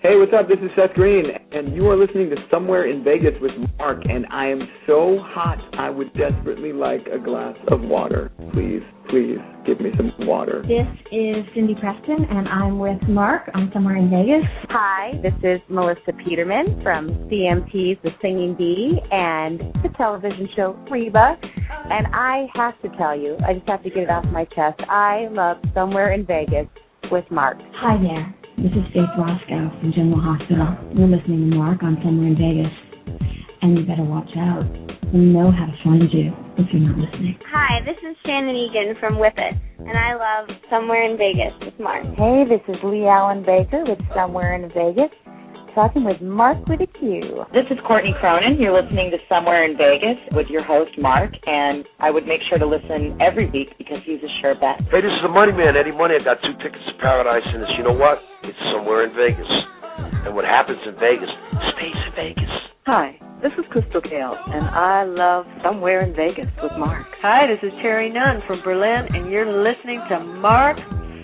Hey, what's up? This is Seth Green, and you are listening to Somewhere in Vegas with Mark, and I am so hot, I would desperately like a glass of water. Please, please, give me some water. This is Cindy Preston, and I'm with Mark on Somewhere in Vegas. Hi, this is Melissa Peterman from CMT's The Singing Bee and the television show Reba. And I have to tell you, I just have to get it off my chest, I love Somewhere in Vegas with Mark. Hi there. This is Faith Roscoe from General Hospital. You're listening to Mark on Somewhere in Vegas. And you better watch out. We know how to find you if you're not listening. Hi, this is Shannon Egan from Whippet, and I love Somewhere in Vegas with Mark. Hey, this is Lee Allen Baker with Somewhere in Vegas, talking with Mark with a Q. This is Courtney Cronin. You're listening to Somewhere in Vegas with your host, Mark, and I would make sure to listen every week because he's a sure bet. Hey, this is the Money Man, Eddie Money. I got 2 tickets to Paradise, and it's, you know what? It's Somewhere in Vegas. And what happens in Vegas stays in Vegas. Hi, this is Crystal Gale, and I love Somewhere in Vegas with Mark. Hi, this is Terry Nunn from Berlin, and you're listening to Mark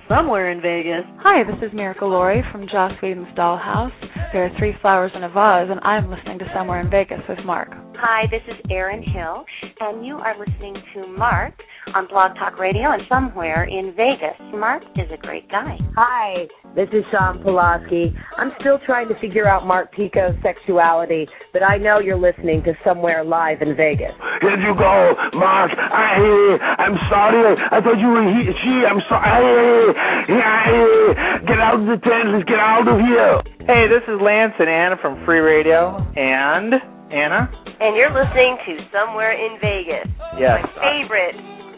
Somewhere in Vegas. Hi, this is Miracle Laurie from Joss Whedon's Dollhouse. There are 3 flowers in a vase, and I'm listening to Somewhere in Vegas with Mark. Hi, this is Erin Hill, and you are listening to Mark on Blog Talk Radio and Somewhere in Vegas. Mark is a great guy. Hi, this is Sean Pulaski. I'm still trying to figure out Mark Pico's sexuality, but I know you're listening to Somewhere Live in Vegas. Here you go, Mark. I'm sorry. I thought you were she. I'm sorry. Get out of the tent. Let's get out of here. Hey, this is Lance and Anna from Free Radio. And Anna? And you're listening to Somewhere in Vegas. Yes. My favorite.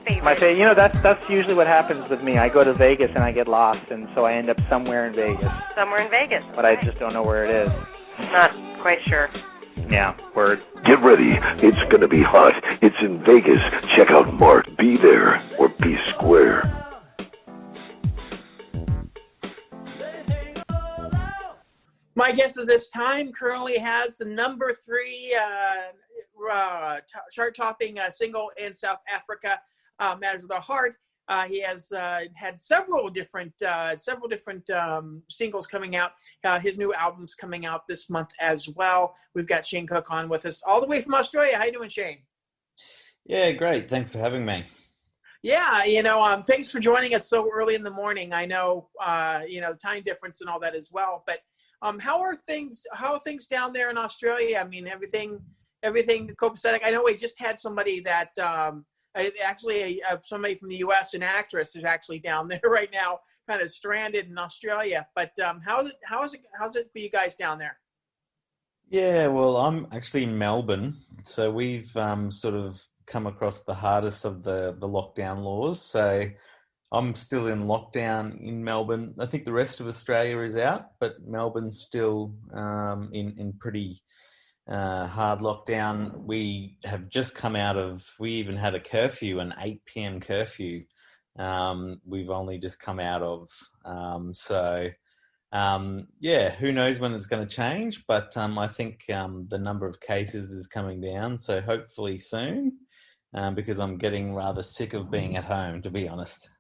You know, that's usually what happens with me. I go to Vegas and I get lost, and so I end up somewhere in Vegas. Somewhere in Vegas. But I just don't know where it is. Not quite sure. Yeah, word. Get ready. It's going to be hot. It's in Vegas. Check out Mark. Be there or be square. My guest at this time currently has the number 3 chart-topping single in South Africa, Matters of the Heart. He has had several different singles coming out. His new album's coming out this month as well. We've got Shayne Cook on with us all the way from Australia. How you doing, Shayne? Yeah, great. Thanks for having me. Yeah, thanks for joining us so early in the morning. I know, the time difference and all that as well. But how are things down there in Australia? I mean, everything copacetic. I know we just had somebody that somebody from the U.S., an actress, is actually down there right now, kind of stranded in Australia. But how's it for you guys down there? Yeah, well, I'm actually in Melbourne, so we've sort of come across the hardest of the lockdown laws. So I'm still in lockdown in Melbourne. I think the rest of Australia is out, but Melbourne's still in pretty hard lockdown. We have just come out of, we even had a curfew, an 8 p.m. curfew. We've only just come out of. Who knows when it's going to change, but I think the number of cases is coming down, so hopefully soon, because I'm getting rather sick of being at home, to be honest.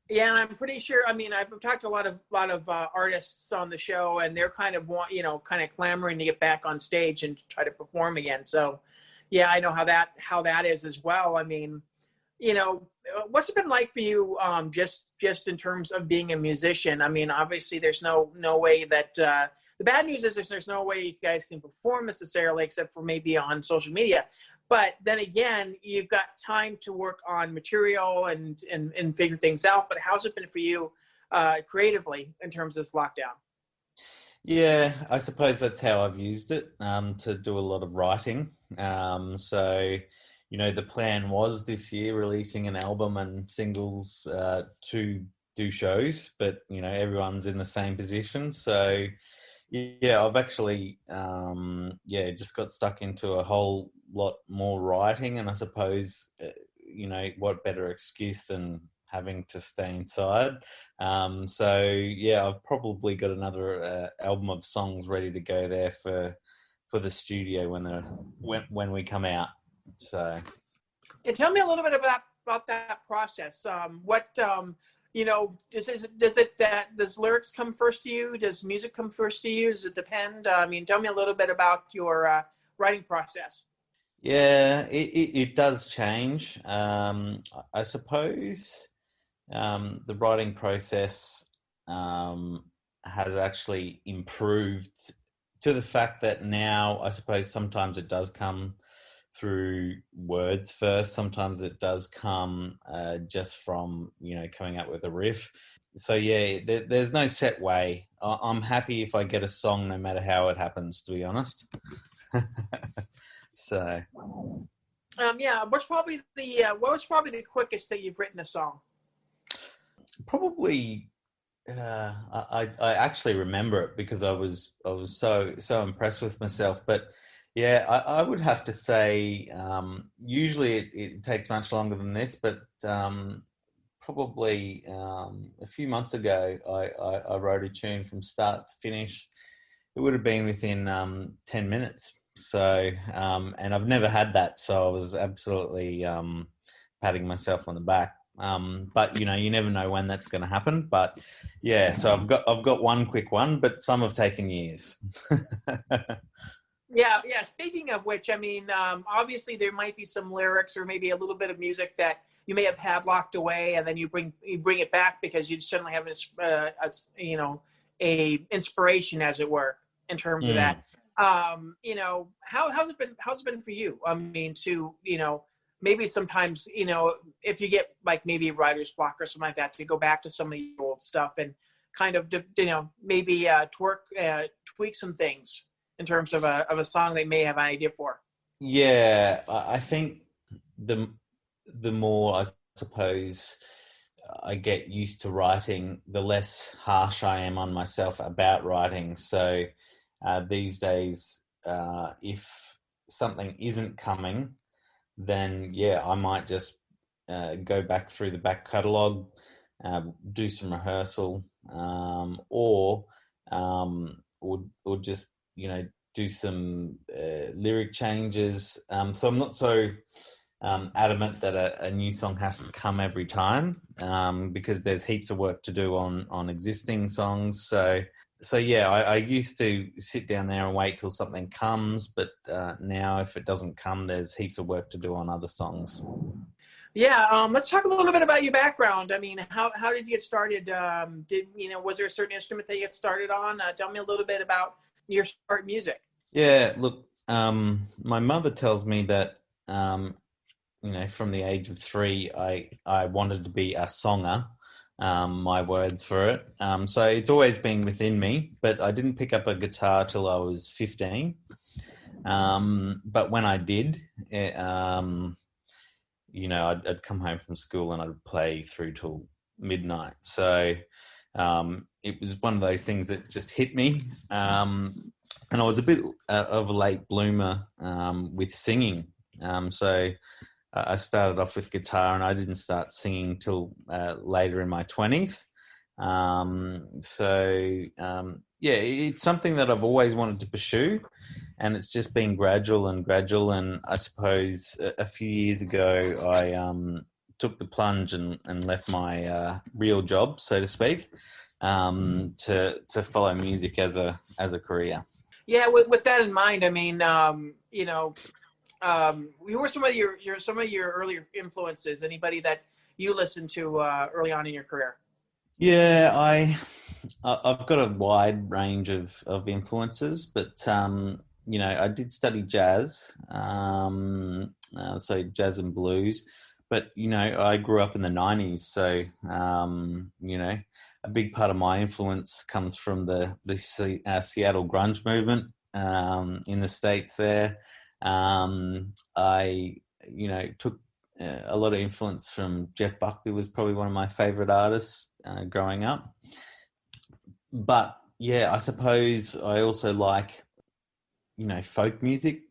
Yeah, and I'm pretty sure. I mean, I've talked to a lot of artists on the show, and they're kind of clamoring to get back on stage and try to perform again. So, yeah, I know how that is as well. I mean, what's it been like for you, just in terms of being a musician? I mean, obviously, there's no way that the bad news is there's no way you guys can perform necessarily, except for maybe on social media. But then again, you've got time to work on material and figure things out. But how's it been for you creatively in terms of this lockdown? Yeah, I suppose that's how I've used it, to do a lot of writing. The plan was this year releasing an album and singles to do shows, but, everyone's in the same position. So, yeah, I've actually, just got stuck into a whole lot more writing, and I suppose, what better excuse than having to stay inside. I've probably got another album of songs ready to go there for the studio when we come out. So, and tell me a little bit about that process. does lyrics come first to you? Does music come first to you? Does it depend? I mean, tell me a little bit about your writing process. Yeah, it does change. I suppose the writing process has actually improved to the fact that now I suppose sometimes it does come through words first. Sometimes it does come just from, coming up with a riff. So yeah, there's no set way. I'm happy if I get a song no matter how it happens, to be honest. So what's probably what was probably the quickest that you've written a song? Probably I actually remember it because I was so impressed with myself. But yeah, I would have to say usually it takes much longer than this, but probably a few months ago I wrote a tune from start to finish. It would have been within 10 minutes. So, and I've never had that, so I was absolutely patting myself on the back. But you never know when that's going to happen. But yeah, so I've got one quick one, but some have taken years. Yeah. Speaking of which, I mean, obviously there might be some lyrics or maybe a little bit of music that you may have had locked away, and then you bring it back because you suddenly have a inspiration, as it were, in terms of that. How's it been for you? I mean, to maybe sometimes if you get like maybe writer's block or something like that, to go back to some of the old stuff and kind of maybe tweak some things in terms of a song they may have an idea for. Yeah, I think the more I suppose I get used to writing, the less harsh I am on myself about writing. So these days, if something isn't coming, then yeah, I might just go back through the back catalogue, do some rehearsal, or just do some lyric changes. So I'm not so adamant that a new song has to come every time, because there's heaps of work to do on existing songs. So yeah, I used to sit down there and wait till something comes, but now if it doesn't come, there's heaps of work to do on other songs. Yeah, let's talk a little bit about your background. I mean, how did you get started? Was there a certain instrument that you got started on? Tell me a little bit about your start in music. Yeah, look, my mother tells me that from the age of 3, I wanted to be a songer. My words for it. So it's always been within me, but I didn't pick up a guitar till I was 15. But when I did, I'd come home from school and I'd play through till midnight. So it was one of those things that just hit me. And I was a bit of a late bloomer with singing. So I started off with guitar and I didn't start singing till later in my 20s. It's something that I've always wanted to pursue, and it's just been gradual. And I suppose a few years ago, I took the plunge and left my real job, so to speak, to follow music as a career. Yeah, with that in mind, I mean, who were some of your earlier influences? Anybody that you listened to early on in your career? Yeah, I've got a wide range of influences, but I did study jazz, so jazz and blues. But I grew up in the 90s, so a big part of my influence comes from the Seattle grunge movement in the States there. I took a lot of influence from Jeff Buckley, was probably one of my favorite artists growing up. But yeah, I suppose I also like, folk music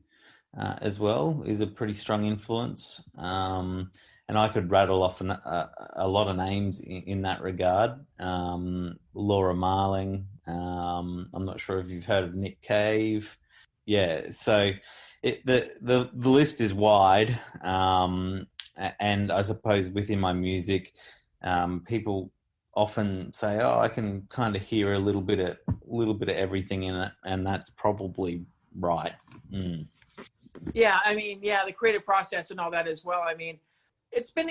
as well is a pretty strong influence. And I could rattle off a lot of names in that regard. Laura Marling. I'm not sure if you've heard of Nick Cave. Yeah, so the list is wide, and I suppose within my music, people often say, "Oh, I can kind of hear a little bit of everything in it," and that's probably right. Mm. Yeah, I mean, yeah, the creative process and all that as well. I mean, it's been,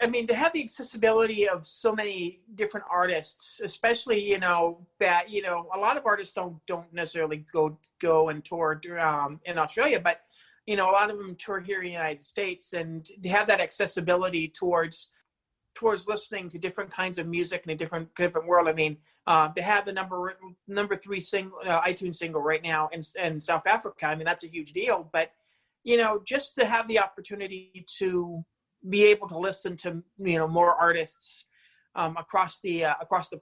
I mean, to have the accessibility of so many different artists, especially, that, a lot of artists don't necessarily go and tour in Australia, but, a lot of them tour here in the United States, and to have that accessibility towards listening to different kinds of music in a different world. I mean, to have the number 3 single, iTunes single right now in South Africa, I mean, that's a huge deal. But, just to have the opportunity to be able to listen to, more artists across the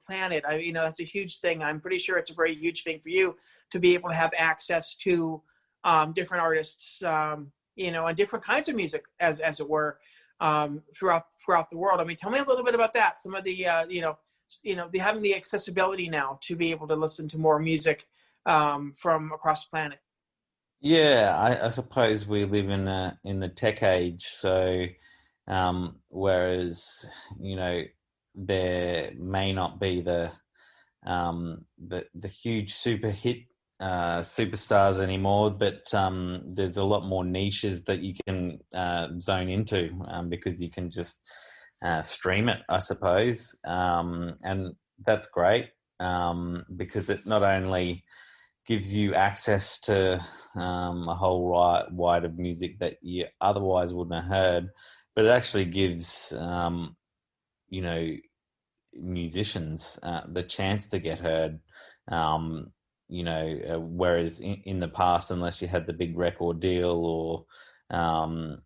planet, that's a huge thing. I'm pretty sure it's a very huge thing for you to be able to have access to different artists, and different kinds of music, as it were, throughout the world. I mean, tell me a little bit about that. Some of the having the accessibility now to be able to listen to more music from across the planet. Yeah, I suppose we live in the tech age, so whereas there may not be the huge super hit superstars anymore, but there's a lot more niches that you can zone into because you can just stream it, I suppose, and that's great because it not only gives you access to a whole wide of music that you otherwise wouldn't have heard, but it actually gives musicians the chance to get heard. Whereas in the past, unless you had the big record deal or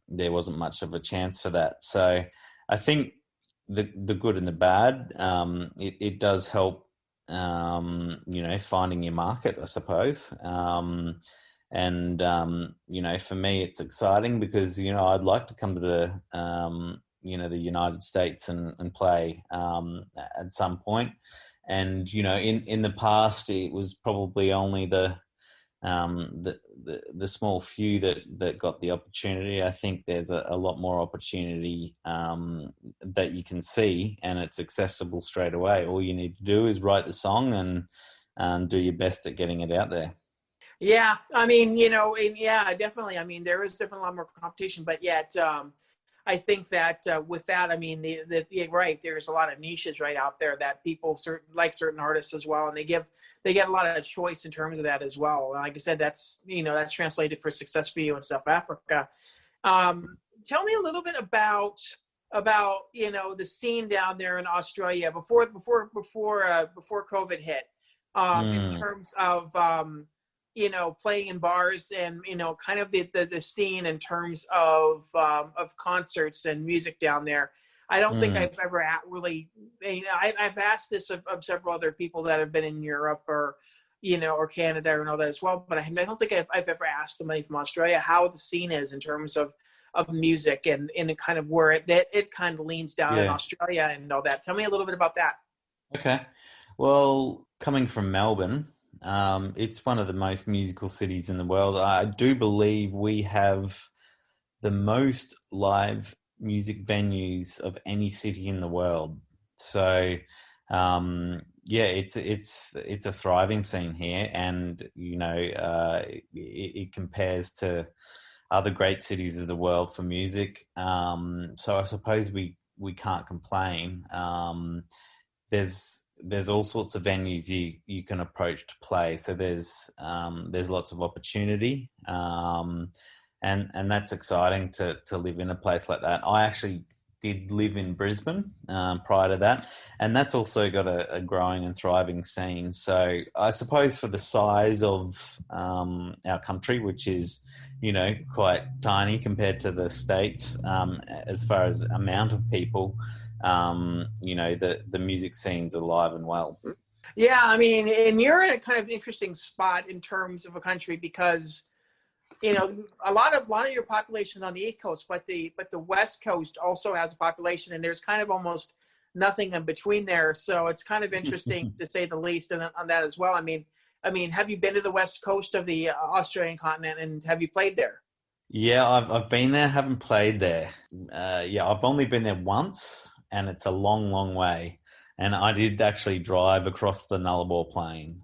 there wasn't much of a chance for that. So I think the good and the bad, it does help, finding your market, I suppose. For me, it's exciting because, I'd like to come to the United States and play at some point. And, in the past, it was probably only the small few that got the opportunity. I think there's a lot more opportunity that you can see, and it's accessible straight away. All you need to do is write the song and do your best at getting it out there. Yeah, I mean, yeah, definitely. I mean, there is definitely a lot more competition, but yet I think that with that, I mean, you're right. There's a lot of niches right out there that people like certain artists as well, and they get a lot of choice in terms of that as well. Like I said, that's translated for success for you in South Africa. Tell me a little bit about the scene down there in Australia before COVID hit, in terms of playing in bars and, kind of the scene in terms of concerts and music down there. I don't think I've ever really, I've asked this of several other people that have been in Europe or Canada and all that as well, but I don't think I've ever asked somebody from Australia how the scene is in terms of music and kind of where it kind of leans down in Australia and all that. Tell me a little bit about that. Okay. Well, coming from Melbourne, it's one of the most musical cities in the world. I do believe we have the most live music venues of any city in the world. So, it's a thriving scene here, and it compares to other great cities of the world for music. So I suppose we can't complain. There's all sorts of venues you can approach to play. So there's lots of opportunity, and that's exciting to live in a place like that. I actually did live in Brisbane prior to that, and that's also got a growing and thriving scene. So I suppose for the size of our country, which is quite tiny compared to the States, as far as amount of people, the music scene's alive and well. Yeah, I mean, and you're in a kind of interesting spot in terms of a country because, a lot of your population on the East Coast, but the West Coast also has a population, and there's kind of almost nothing in between there. So it's kind of interesting to say the least on that as well. I mean, have you been to the West Coast of the Australian continent, and have you played there? Yeah, I've been there, haven't played there. I've only been there once, and it's a long, long way. and I did actually drive across the Nullarbor Plain.